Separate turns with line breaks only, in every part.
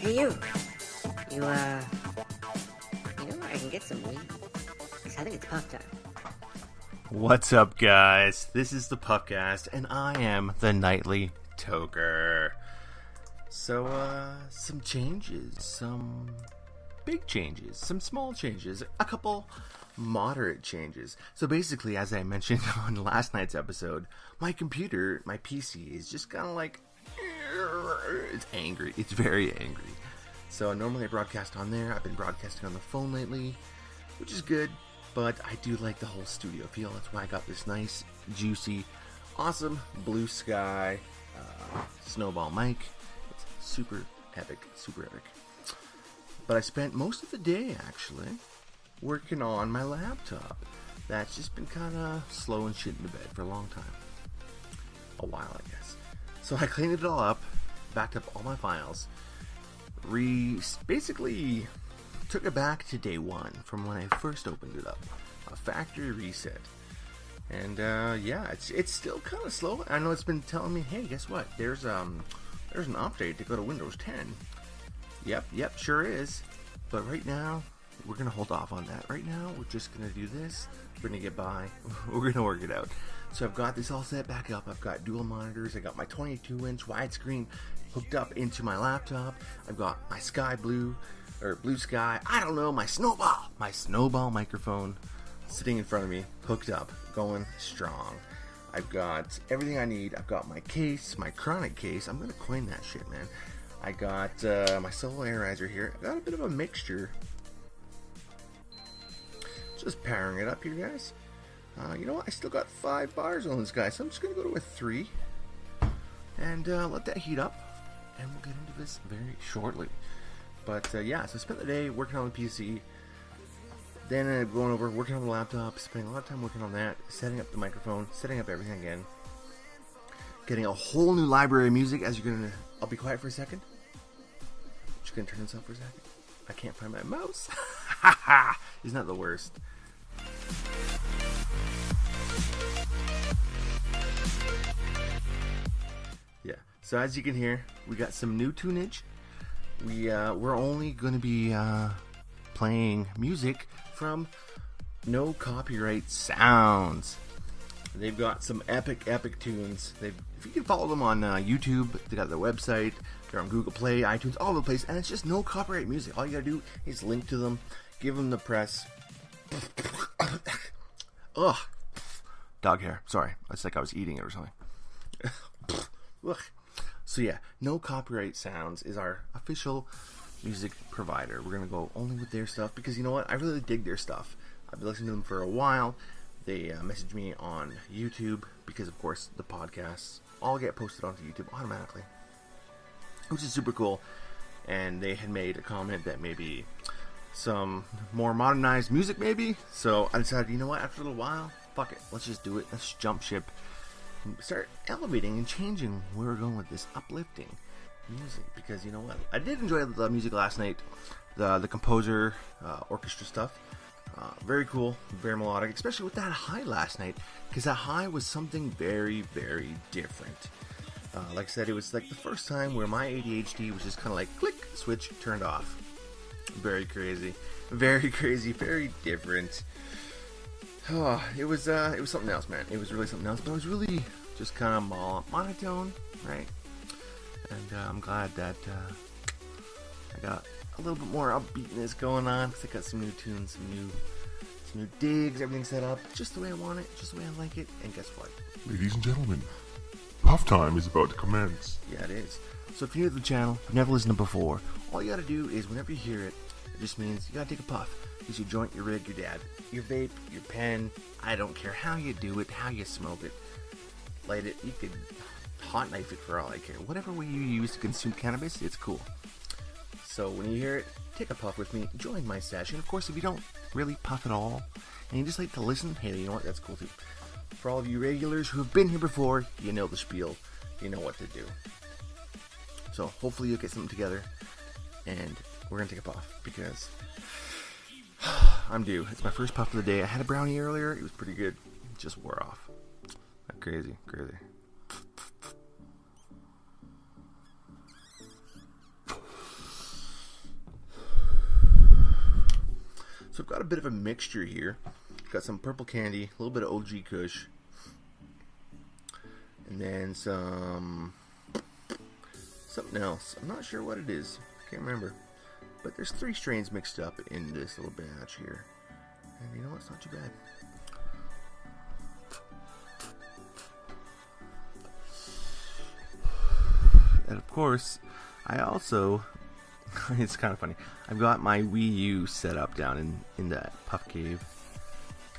Hey, you. You know where I can get some weed? I think it's puff time.
What's up, guys? This is the Puffcast, and I am the Nightly Toker. So, some changes, some big changes, some small changes, a couple moderate changes. So basically, as I mentioned on last night's episode, my computer, my PC, is just kind of like, it's angry. It's very angry. So normally I broadcast on there. I've been broadcasting on the phone lately, which is good, but I do like the whole studio feel. That's why I got this nice, juicy, awesome blue sky snowball mic. It's super epic, super epic. But I spent most of the day, actually, working on my laptop. That's just been kind of slow and shit in the bed for a long time. A while, I guess. So I cleaned it all up, backed up all my files, basically took it back to day one from when I first opened it up. A factory reset. And yeah, it's still kind of slow. I know it's been telling me, hey, guess what? There's an update to go to Windows 10. Yep, sure is. But right now, we're going to hold off on that. Right now, we're just going to do this. We're going to get by. We're going to work it out. So I've got this all set back up. I've got dual monitors. I got my 22-inch widescreen hooked up into my laptop. I've got my blue sky, I don't know, my snowball microphone sitting in front of me, hooked up, going strong. I've got everything I need. I've got my case, my chronic case. I'm going to coin that shit, man. I got my solo aerizer here. I got a bit of a mixture. Just powering it up here, guys. You know what? I still got 5 bars on this guy, so I'm just going to go to a 3. And let that heat up. And we'll get into this very shortly. But yeah, so I spent the day working on the PC. Then going over, working on the laptop. Spending a lot of time working on that. Setting up the microphone. Setting up everything again. Getting a whole new library of music. As you're going to... I'll be quiet for a second. Just going to turn this up for a second. I can't find my mouse. Isn't that the worst? Yeah, so as you can hear, we got some new tunage. We're only going to be playing music from No Copyright Sounds. They've got some epic tunes. If you can follow them on YouTube, they got their website. They're on Google Play, iTunes, all over the place, and it's just no copyright music. All you gotta do is link to them, give them the press. Ugh, dog hair. Sorry, it's like I was eating it or something. Ugh. So yeah, No Copyright Sounds is our official music provider. We're gonna go only with their stuff because you know what? I really dig their stuff. I've been listening to them for a while. They messaged me on YouTube because, of course, the podcasts all get posted onto YouTube automatically, which is super cool. And they had made a comment that maybe some more modernized music, maybe. So I decided, you know what? After a little while, fuck it. Let's just do it. Let's jump ship and start elevating and changing where we're going with this uplifting music. Because you know what? I did enjoy the music last night. The composer, orchestra stuff. Very cool, very melodic, especially with that high last night, because that high was something very, very different. Like I said, it was like the first time where my ADHD was just kind of like, click, switch, turned off. Very crazy, very different. Oh, it was something else, man. It was really something else, but it was really just kind of monotone, right? And I'm glad that I got a little bit more upbeatness going on, because I got some new tunes, some new digs, everything set up just the way I want it, just the way I like it. And guess what?
Ladies and gentlemen, puff time is about to commence.
Yeah, it is. So if you're new to the channel, you've never listened to it before, all you gotta do is whenever you hear it, it just means you gotta take a puff. Use your joint, your rig, your dab, your vape, your pen. I don't care how you do it, how you smoke it, light it. You could hot knife it for all I care. Whatever way you use to consume cannabis, it's cool. So when you hear it, take a puff with me, join my sesh. And of course, if you don't really puff at all, and you just like to listen, hey, you know what, that's cool too. For all of you regulars who have been here before, you know the spiel, you know what to do. So hopefully you'll get something together, and we're going to take a puff, because I'm due. It's my first puff of the day. I had a brownie earlier, it was pretty good, it just wore off. Crazy. So I've got a bit of a mixture here. Got some purple candy, a little bit of OG Kush, and then something else. I'm not sure what it is. Can't remember. But there's 3 strains mixed up in this little batch here. And you know what? It's not too bad. And of course, I also, it's kind of funny, I've got my Wii U set up down in that puff cave.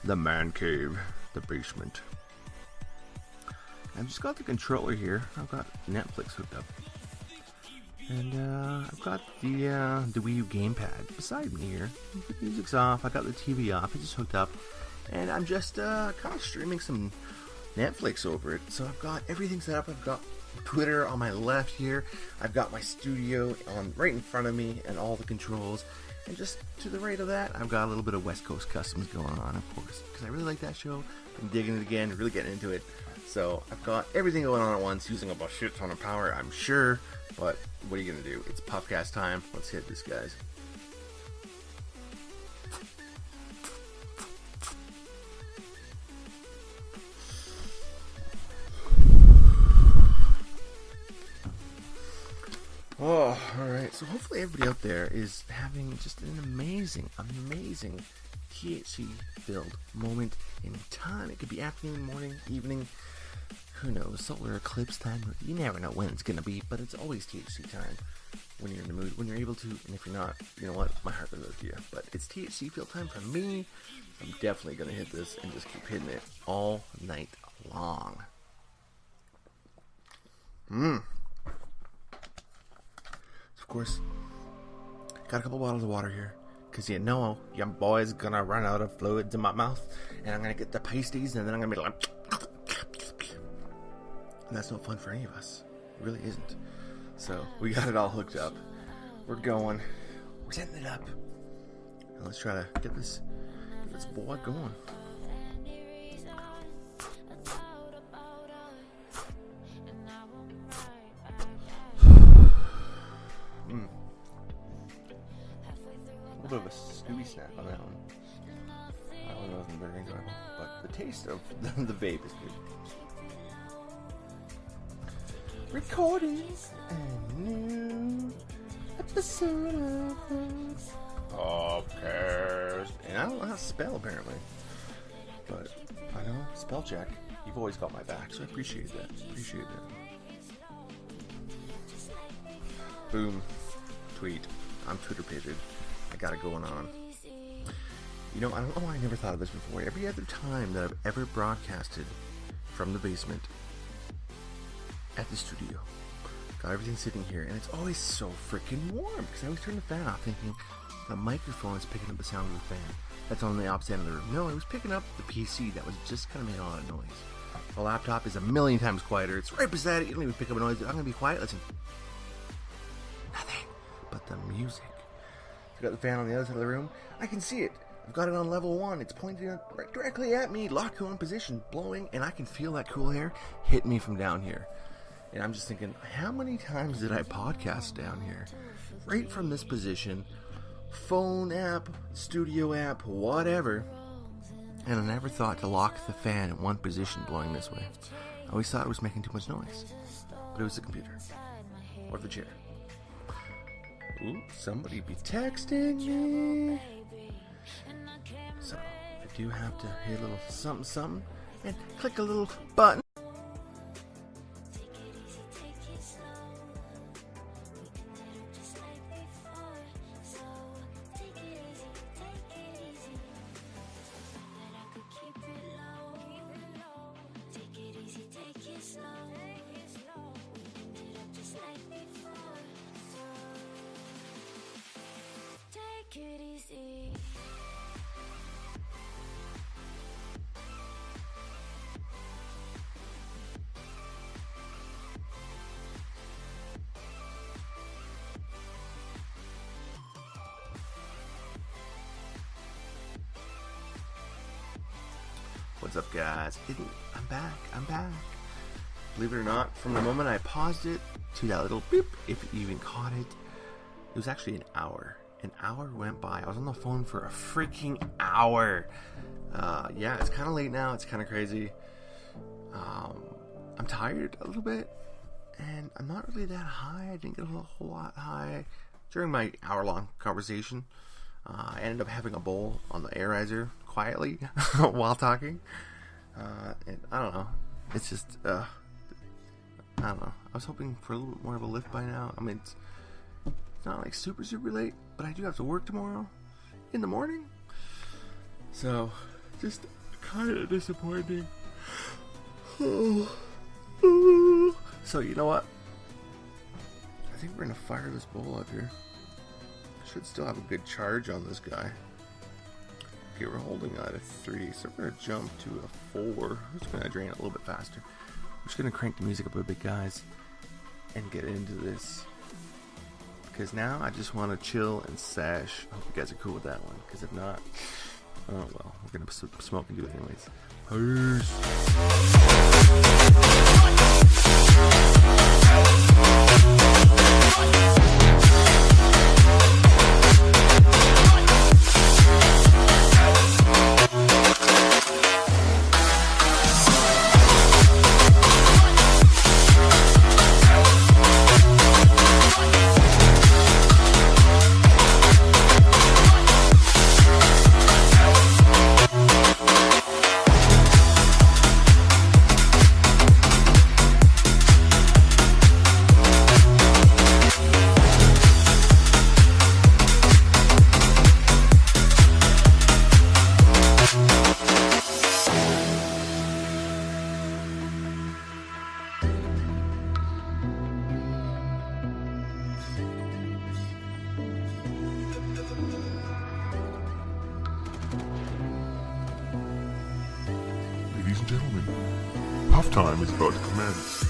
The man cave. The basement. I've just got the controller here. I've got Netflix hooked up. And I've got the Wii U gamepad beside me here. The music's off. I got the TV off. It's just hooked up. And I'm just kind of streaming some Netflix over it. So I've got everything set up. I've got Twitter on my left here. I've got my studio on right in front of me and all the controls. And just to the right of that, I've got a little bit of West Coast Customs going on, of course, because I really like that show. I'm digging it again, really getting into it. So I've got everything going on at once, using up a shit ton of power, I'm sure. But what are you going to do? It's Puffcast time. Let's hit this, guys. Oh, alright. So hopefully everybody out there is having just an amazing THC-filled moment in time. It could be afternoon, morning, evening, who knows, solar eclipse time. You never know when it's going to be, but it's always THC time when you're in the mood, when you're able to, and if you're not, you know what, my heart goes out to you. But it's THC-filled time for me. I'm definitely going to hit this and just keep hitting it all night long. Of course, got a couple bottles of water here, because you know your boy's gonna run out of fluids in my mouth, and I'm gonna get the pasties, and then I'm gonna be like, and that's no fun for any of us. It really isn't. So we got it all hooked up. We're going. We're setting it up. And let's try to get this boy going. A little bit of a Scooby snack on that one. That one wasn't very enjoyable, but the taste of the vape is good. Recording a new episode of Podcast. And I don't know how to spell, apparently. But I know, spell check. You've always got my back, so I appreciate that. Boom. Tweet. I'm Twitter pated. I got it going on. You know, I don't know why I never thought of this before. Every other time that I've ever broadcasted from the basement at the studio, got everything sitting here, and it's always so freaking warm because I always turn the fan off thinking the microphone is picking up the sound of the fan that's on the opposite end of the room. No, it was picking up the PC that was just kind of making a lot of noise. The laptop is a million times quieter. It's right beside it. You don't even pick up a noise. I'm going to be quiet. Listen. Nothing but the music. I've got the fan on the other side of the room. I can see it. I've got it on level 1. It's pointing right directly at me, locked on position, blowing, and I can feel that cool air hit me from down here. And I'm just thinking, how many times did I podcast down here? Right from this position, phone app, studio app, whatever. And I never thought to lock the fan in one position blowing this way. I always thought it was making too much noise. But it was the computer. Or the chair. Ooh, somebody be texting me. So, I do have to hit a little something and click a little button. What's up, guys? I'm back. Believe it or not, from the moment I paused it to that little beep, if you even caught it, it was actually an hour. An hour went by. I was on the phone for a freaking hour. Yeah, it's kind of late now. It's kind of crazy. I'm tired a little bit, and I'm not really that high. I didn't get a whole lot high during my hour-long conversation. I ended up having a bowl on the airizer quietly while talking. And I don't know. It's just, I don't know. I was hoping for a little bit more of a lift by now. I mean, it's not like super late, but I do have to work tomorrow in the morning. So, just kind of disappointing. So, you know what? I think we're going to fire this bowl up here. Should still have a good charge on this guy. Okay, we're holding at a 3, so we're going to jump to a 4. I'm just going to drain it a little bit faster. I'm just going to crank the music up a bit, guys, and get into this. Because now I just want to chill and sesh. I hope you guys are cool with that one, because if not, oh well, we're going to smoke and do it anyways.
Ladies and gentlemen, puff time is about to commence.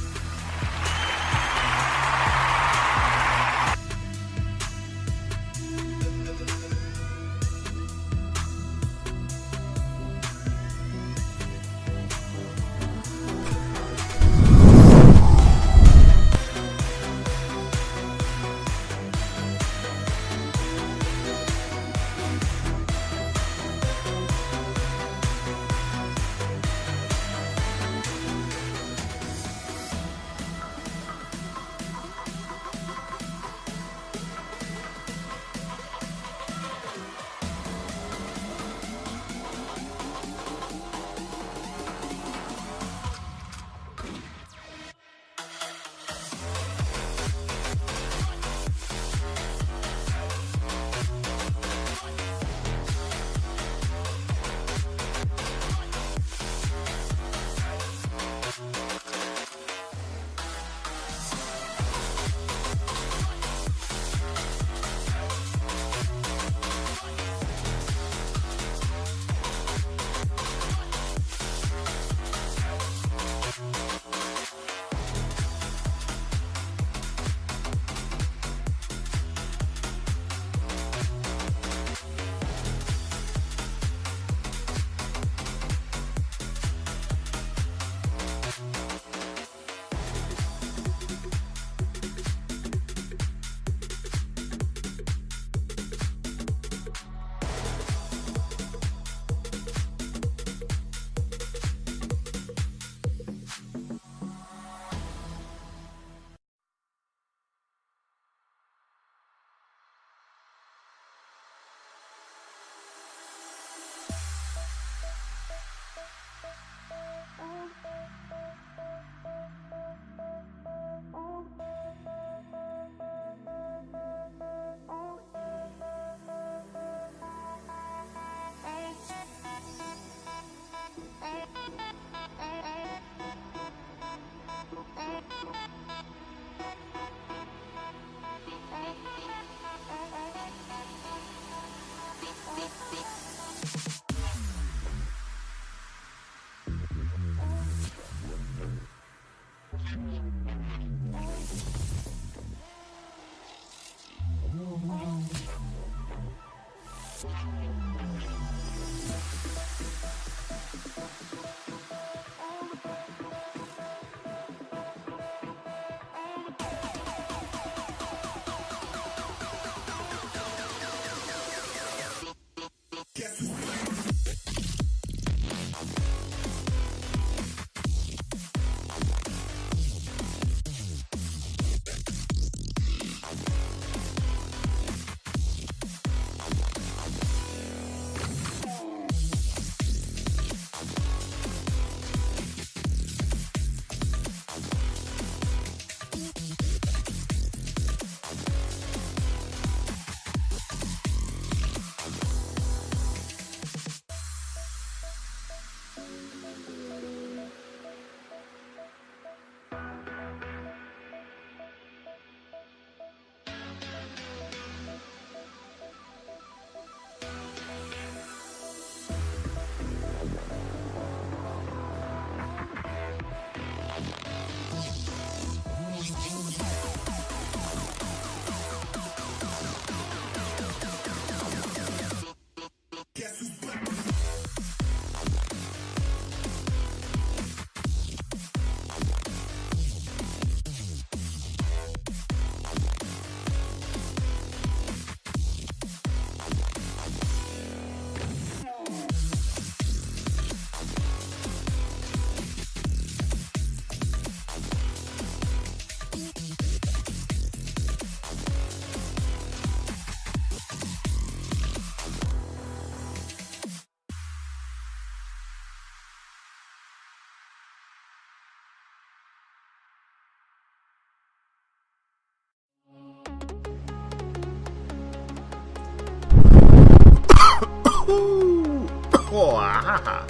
Woohoo! Oh, ah.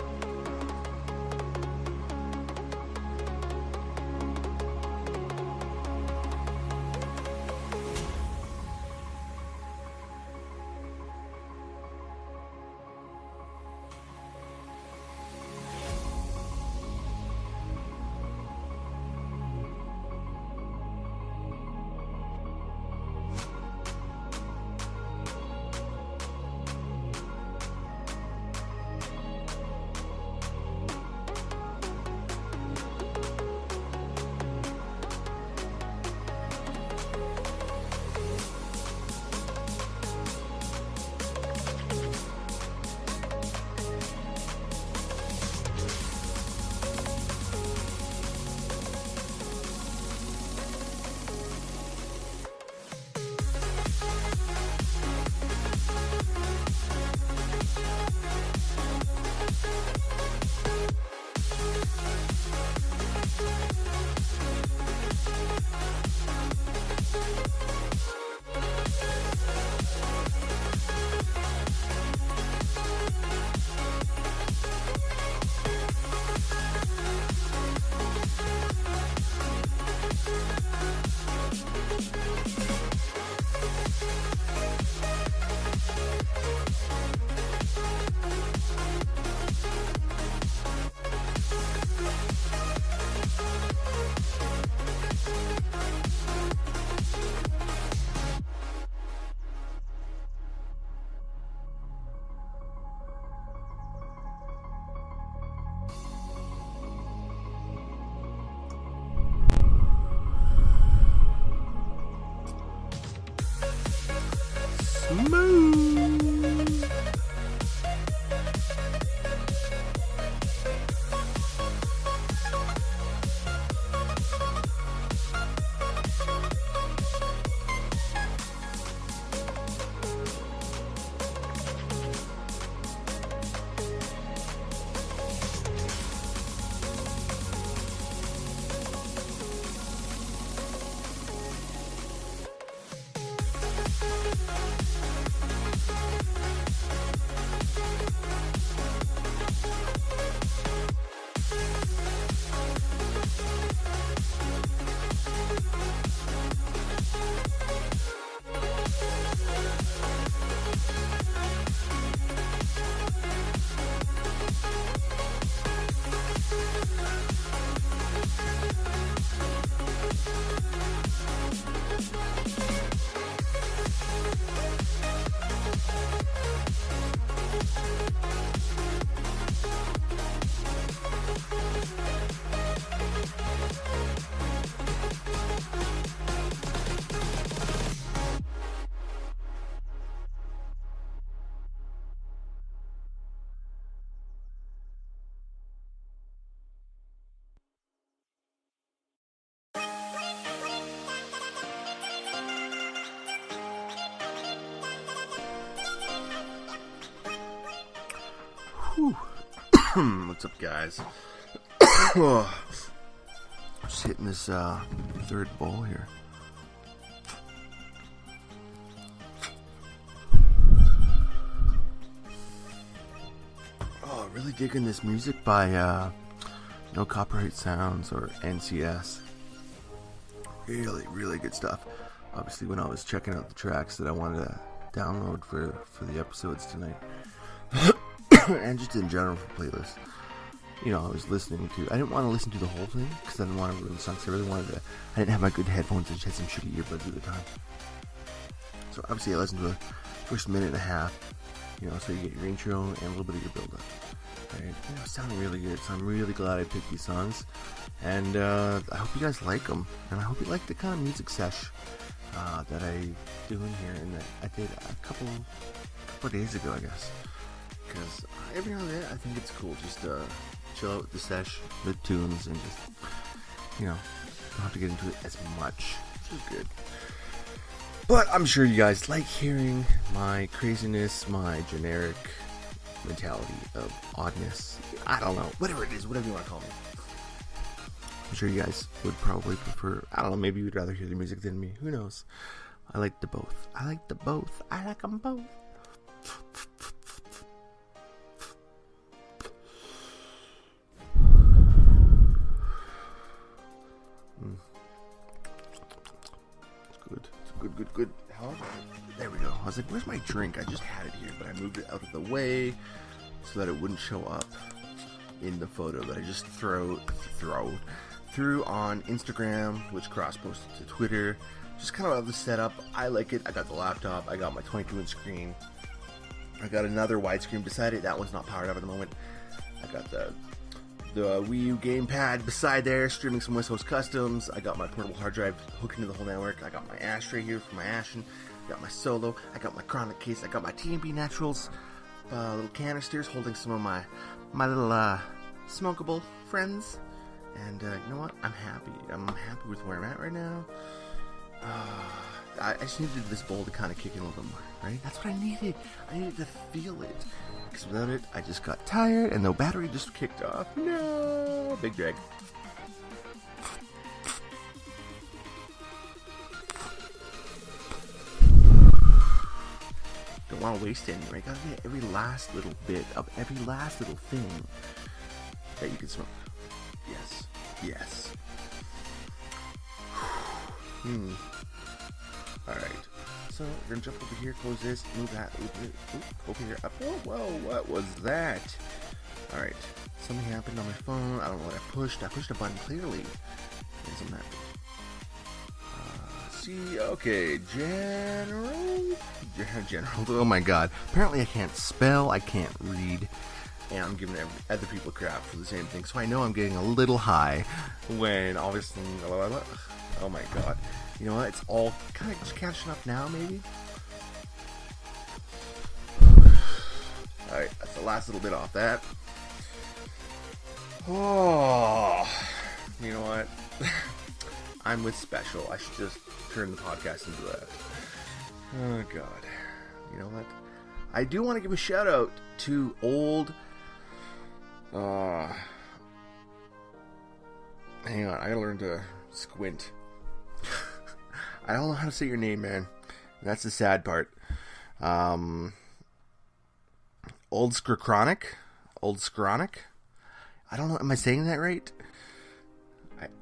Smooth. What's up, guys? Just hitting this third bowl here. Oh, really digging this music by No Copyright Sounds or NCS. Really, really good stuff. Obviously, when I was checking out the tracks that I wanted to download for the episodes tonight. And just in general for playlists, you know, I was listening to. I didn't want to listen to the whole thing because I didn't want to ruin the songs. I really wanted to. I didn't have my good headphones. I just had some shitty earbuds at the time. So obviously, I listened to the first minute and a half. You know, so you get your intro and a little bit of your build-up. Right? You know, it's sounding really good. So I'm really glad I picked these songs, and I hope you guys like them. And I hope you like the kind of music sesh that I do in here, and that I did a couple of days ago, I guess. Because every now and then I think it's cool just to chill out with the sesh, the tunes, and just, you know, don't have to get into it as much, which is good. But I'm sure you guys like hearing my craziness, my generic mentality of oddness. I don't know, whatever it is, whatever you want to call me. I'm sure you guys would probably prefer, I don't know, maybe you'd rather hear the music than me. Who knows? I like the both. I like them both. good. It's good. There we go. I was like, where's my drink? I just had it here, but I moved it out of the way so that it wouldn't show up in the photo that I just threw on Instagram, which cross-posted to Twitter. Just kind of the setup. I like it. I got the laptop. I got my 22-inch screen. I got another widescreen beside it. That one's not powered up at the moment. I got the Wii U gamepad beside there, streaming some West Coast Customs. I got my portable hard drive hooked into the whole network. I got my ashtray here for my Ashen. I got my Solo. I got my Chronic case. I got my T&B Naturals little canisters holding some of my little smokable friends. And you know what? I'm happy. I'm happy with where I'm at right now. I just needed this bowl to kind of kick in a little bit more, right? That's what I needed. I needed to feel it. Because without it, I just got tired and the battery just kicked off. No! Big drag. Don't want to waste any, right? Gotta get every last little bit of every last little thing that you can smoke. Yes. Alright. So, we're gonna jump over here, close this, move that, over here, up. Whoa, what was that? Alright. Something happened on my phone. I don't know what I pushed. I pushed a button clearly. And something happened. Okay, General. Oh my god. Apparently I can't spell, I can't read, and I'm giving other people crap for the same thing. So I know I'm getting a little high when obviously, oh my god. You know what? It's all kind of just catching up now, maybe. Alright, that's the last little bit off that. Oh, you know what? I'm with Special. I should just turn the podcast into that. Oh god. You know what? I do want to give a shout out to old hang on, I gotta learn to squint. I don't know how to say your name, man. That's the sad part. Old Scronic? I don't know, am I saying that right?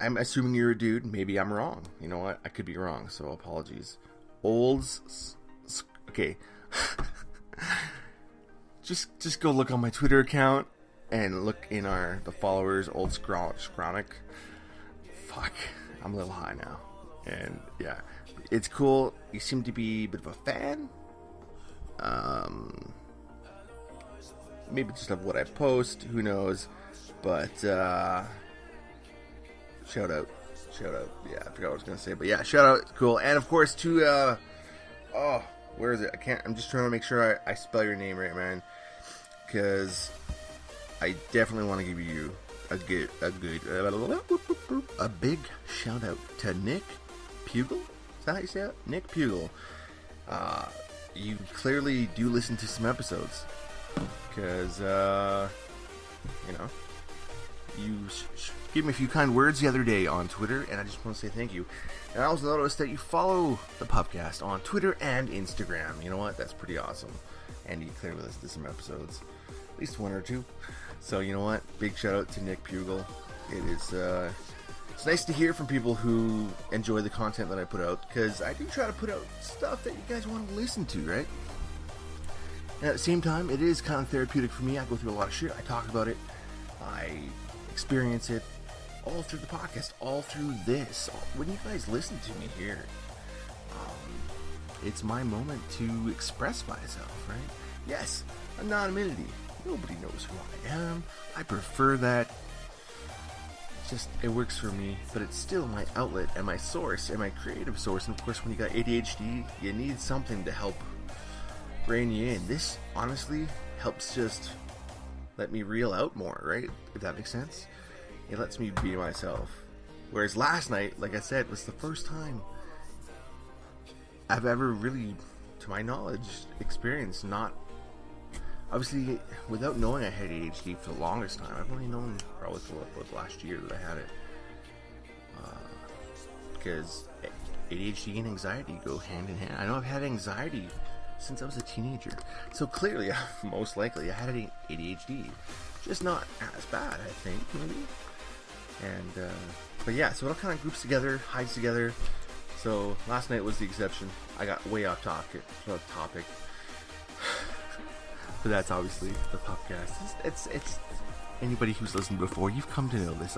I'm assuming you're a dude. Maybe I'm wrong. You know what? I could be wrong, so apologies. Okay. just go look on my Twitter account and look in the followers, Old Scronic. Fuck. I'm a little high now. And yeah, it's cool. You seem to be a bit of a fan. Maybe just of what I post. Who knows? But shout out. Yeah, I forgot what I was gonna say, but yeah, shout out. Cool. And of course to where is it? I'm just trying to make sure I spell your name right, man. Because I definitely want to give you a big shout out to Nick Pugel. Is that how you say it? Nick Pugel. You clearly do listen to some episodes. Because, you know, you gave me a few kind words the other day on Twitter, and I just want to say thank you. And I also noticed that you follow the Puffcast on Twitter and Instagram. You know what? That's pretty awesome. And you clearly listen to some episodes, at least one or two. So, you know what? Big shout out to Nick Pugel. It is, it's nice to hear from people who enjoy the content that I put out, because I do try to put out stuff that you guys want to listen to, right? And at the same time, it is kind of therapeutic for me. I go through a lot of shit. I talk about it. I experience it all through the podcast, all through this. When you guys listen to me here, it's my moment to express myself, right? Yes, anonymity. Nobody knows who I am. I prefer that. Just, it works for me, but it's still my outlet and my source and my creative source. And of course, when you got ADHD, you need something to help rein you in. This honestly helps just let me reel out more, right? If that makes sense. It lets me be myself. Whereas last night, like I said, was the first time I've ever really, to my knowledge, experienced not, obviously, without knowing I had ADHD for the longest time. I've only known probably for about last year that I had it. Because ADHD and anxiety go hand in hand. I know I've had anxiety since I was a teenager. So clearly, most likely, I had ADHD. Just not as bad, I think, maybe. And, but yeah, so it all kind of groups together, hides together. So last night was the exception. I got way off topic. But that's obviously the podcast. It's anybody who's listened before, you've come to know this.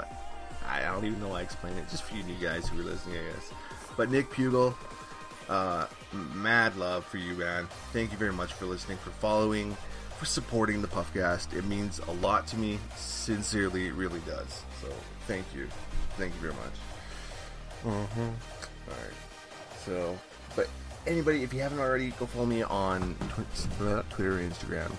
I don't even know why I explained it. Just for you new guys who are listening, I guess. But Nick Pugel, mad love for you, man. Thank you very much for listening, for following, for supporting the Puffcast. It means a lot to me. Sincerely, it really does. So thank you. Thank you very much. Alright. So, but anybody, if you haven't already, go follow me on Twitter and Instagram.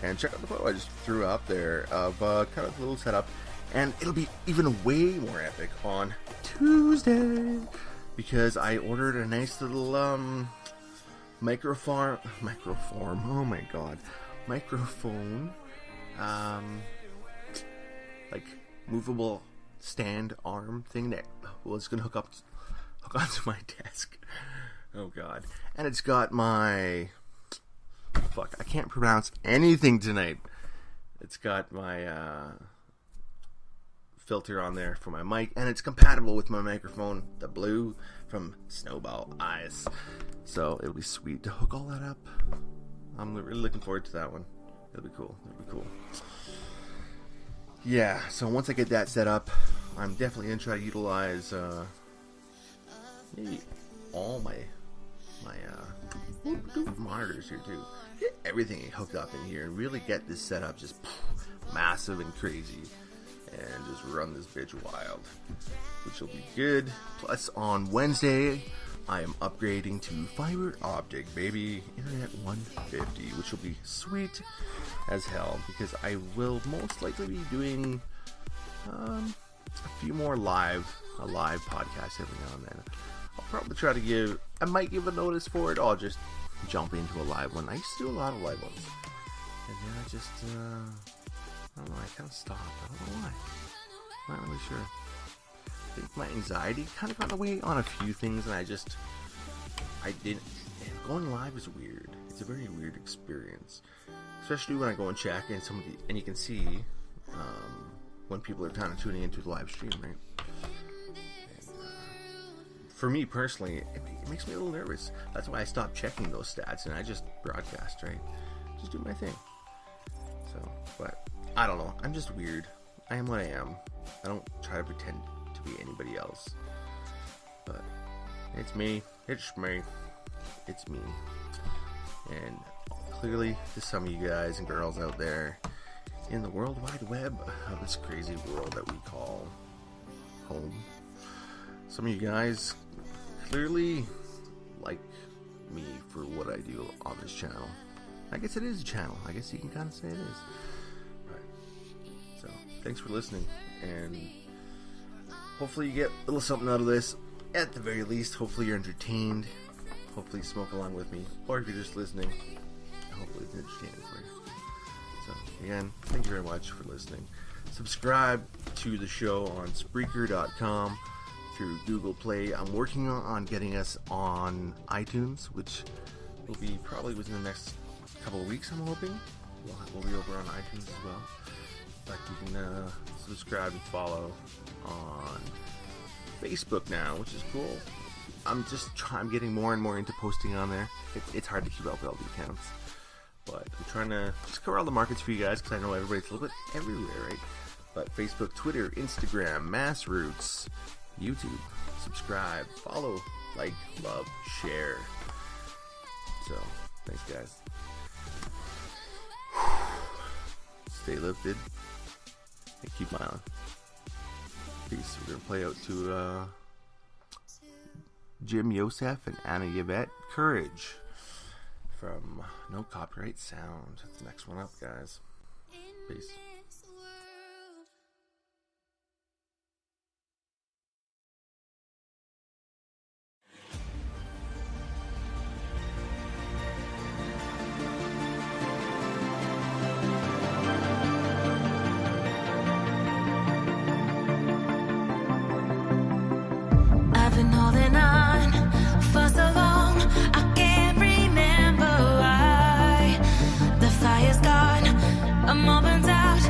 And check out the photo I just threw up there of kind of a little setup. And it'll be even way more epic on Tuesday. Because I ordered a nice little microphone. Oh my god. Microphone. Like movable stand arm thing that was going to hook onto my desk. Oh god. And it's got my... Fuck, I can't pronounce anything tonight. It's got my filter on there for my mic, and it's compatible with my microphone, the blue from Snowball Eyes. So it'll be sweet to hook all that up. I'm really looking forward to that one. It'll be cool. Yeah, so once I get that set up, I'm definitely going to try to utilize maybe all my monitors here too. Get everything hooked up in here and really get this setup just massive and crazy and just run this bitch wild, which will be good. Plus on Wednesday I am upgrading to fiber optic, baby, internet 150, which will be sweet as hell, because I will most likely be doing a few more live podcasts every now and then. I'll probably try to I might give a notice for it, or I'll just jump into a live one. I used to do a lot of live ones, and then I just I don't know, I kind of stopped. I don't know why. I'm not really sure. I think my anxiety kind of got in the way on a few things, and I didn't. Going live is weird. It's a very weird experience, especially when I go and check and you can see when people are kind of tuning into the live stream, right? And, for me personally, it makes me a little nervous. That's why I stopped checking those stats and I just broadcast, right? Just do my thing. So, but I don't know. I'm just weird. I am what I am. I don't try to pretend to be anybody else. But it's me. It's me. It's me. And clearly to some of you guys and girls out there in the world wide web of this crazy world that we call home, some of you guys clearly like me for what I do on this channel. I guess it is a channel. I guess you can kind of say it is. Right. So thanks for listening, and hopefully you get a little something out of this. At the very least, hopefully you're entertained. Hopefully you smoke along with me, or if you're just listening, hopefully it's entertaining for you. So again, thank you very much for listening. Subscribe to the show on Spreaker.com, through Google Play. I'm working on getting us on iTunes, which will be probably within the next couple of weeks, I'm hoping. We'll be over on iTunes as well. But you can subscribe and follow on Facebook now, which is cool. I'm getting more and more into posting on there. It's hard to keep up with all the accounts, but I'm trying to just cover all the markets for you guys, because I know everybody's a little bit everywhere, right? But Facebook, Twitter, Instagram, Massroots, YouTube. Subscribe, follow, like, love, share. So, thanks guys. Stay lifted and keep smiling. Peace. We're gonna play out to Jim Yosef and Anna Yvette, Courage, from No Copyright Sound. That's the next one up, guys. Peace.
I've been holding on for so long, I can't remember why. The fire's gone, I'm all burnt out.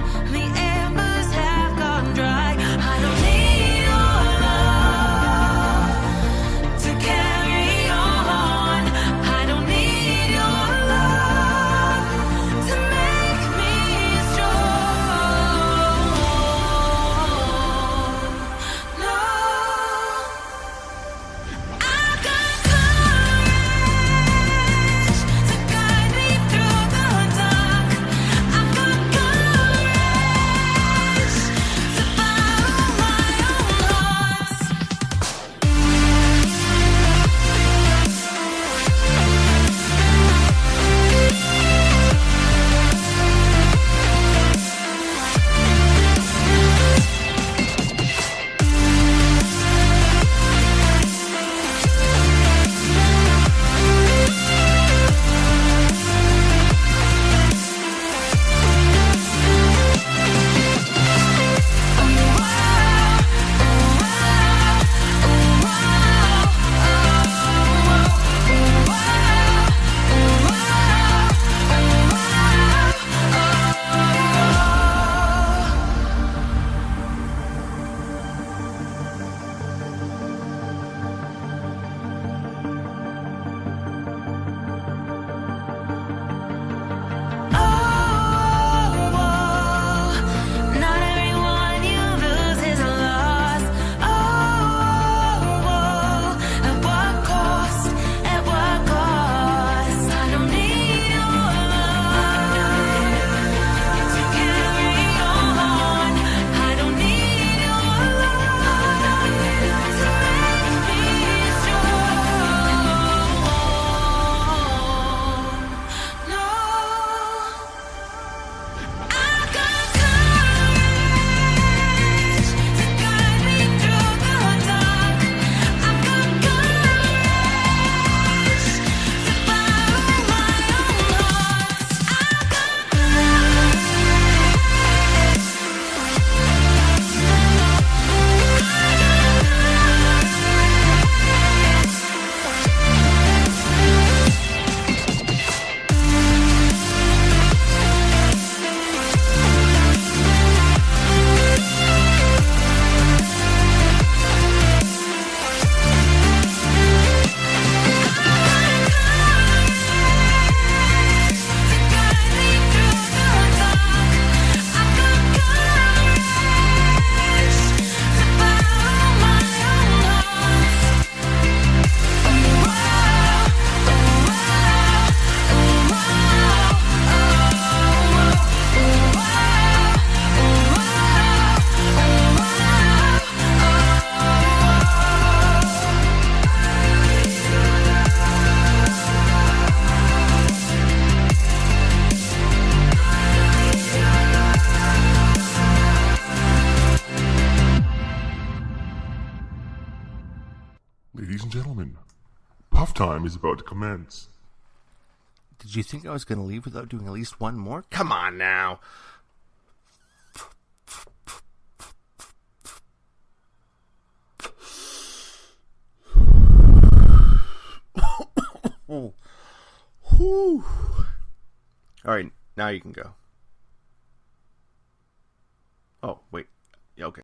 gentlemen, puff time is about to commence.
Did you think I was going to leave without doing at least one more? Come on now. Oh. Whew. All right, now you can go. Oh, wait. Yeah, okay.